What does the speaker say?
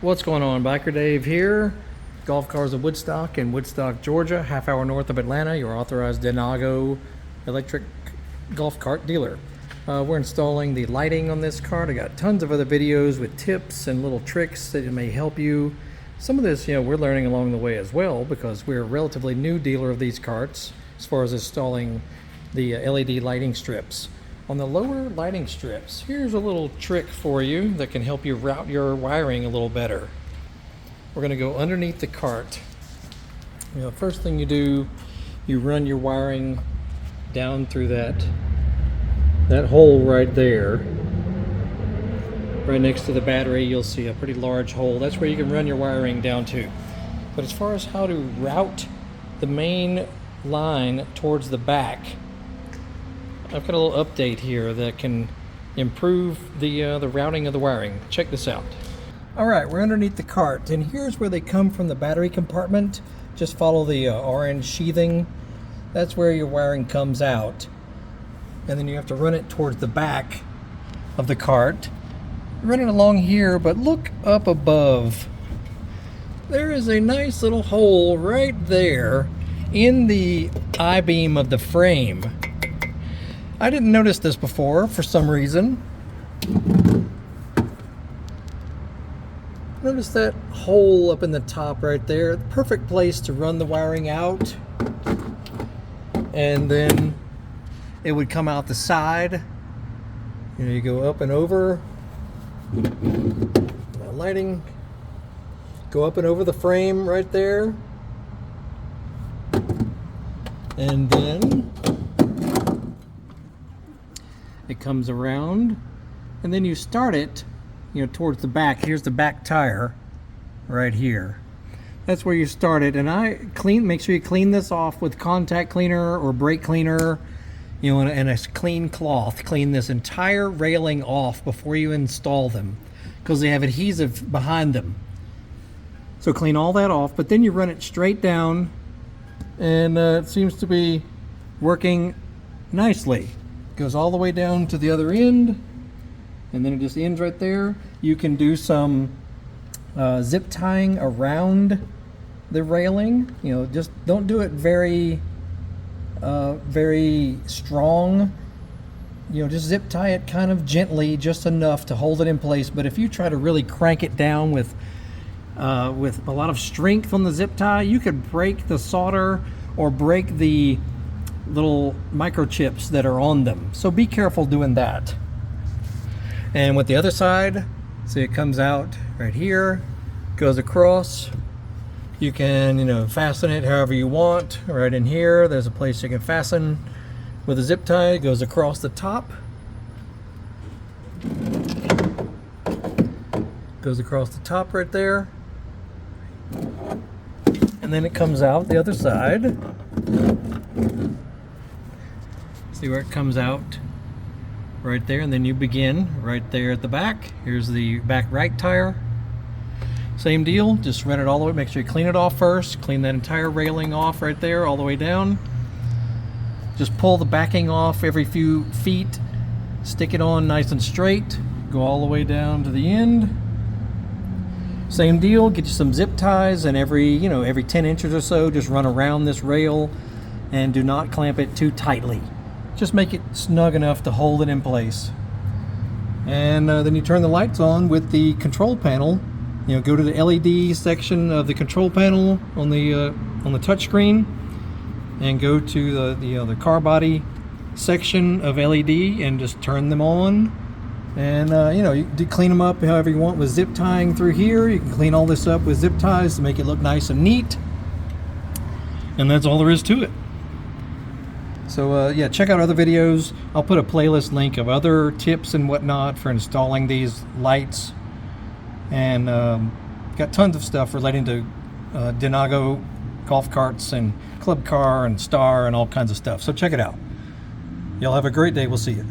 What's going on? Biker Dave here. Golf Cars of Woodstock in Woodstock, Georgia, half hour north of Atlanta, your authorized Denago electric golf cart dealer. We're installing the lighting on this cart. I got tons of other videos with tips and little tricks that may help you. Some of this, we're learning along the way as well because we're a relatively new dealer of these carts as far as installing the LED lighting strips. On the lower lighting strips, here's a little trick for you that can help you route your wiring a little better. We're going to go underneath the cart. First thing you do, you run your wiring down through that hole right there. Right next to the battery, you'll see a pretty large hole. That's where you can run your wiring down to. But as far as how to route the main line towards the back, I've got a little update here that can improve the routing of the wiring. Check this out. All right, we're underneath the cart, and here's where they come from the battery compartment. Just follow the orange sheathing. That's where your wiring comes out. And then you have to run it towards the back of the cart. Run it along here, but look up above. There is a nice little hole right there in the I-beam of the frame. I didn't notice this before for some reason. Notice that hole up in the top right there. The perfect place to run the wiring out. And then it would come out the side. You go up and over. Lighting. Go up and over the frame right there. And then it comes around, and then you start it, towards the back. Here's the back tire right here. That's where you start it, and make sure you clean this off with contact cleaner or brake cleaner, and a clean cloth. Clean this entire railing off before you install them because they have adhesive behind them. So clean all that off, but then you run it straight down, and it seems to be working nicely. Goes all the way down to the other end, and then it just ends right there. You can do some zip tying around the railing. Just don't do it very strong. Just zip tie it kind of gently, just enough to hold it in place. But if you try to really crank it down with a lot of strength on the zip tie, you could break the solder or break the little microchips that are on them. So be careful doing that. And with the other side, see, it comes out right here, goes across. You can, fasten it however you want. Right in here, there's a place you can fasten with a zip tie. It goes across the top. Goes across the top right there. And then it comes out the other side. See where it comes out right there, and then you begin right there at the back. Here's the back right tire. Same deal, just run it all the way. Make sure you clean it off first. Clean that entire railing off right there all the way down. Just pull the backing off every few feet. Stick it on nice and straight. Go all the way down to the end. Same deal, get you some zip ties, and every 10 inches or so, just run around this rail and do not clamp it too tightly. Just make it snug enough to hold it in place. And then you turn the lights on with the control panel. Go to the LED section of the control panel on the touch screen, and go to the car body section of LED and just turn them on. And you do clean them up however you want with zip tying through here. You can clean all this up with zip ties to make it look nice and neat. And that's all there is to it. So yeah, check out other videos. I'll put a playlist link of other tips and whatnot for installing these lights. And got tons of stuff relating to Denago golf carts and club car and star and all kinds of stuff. So check it out. Y'all have a great day. We'll see you.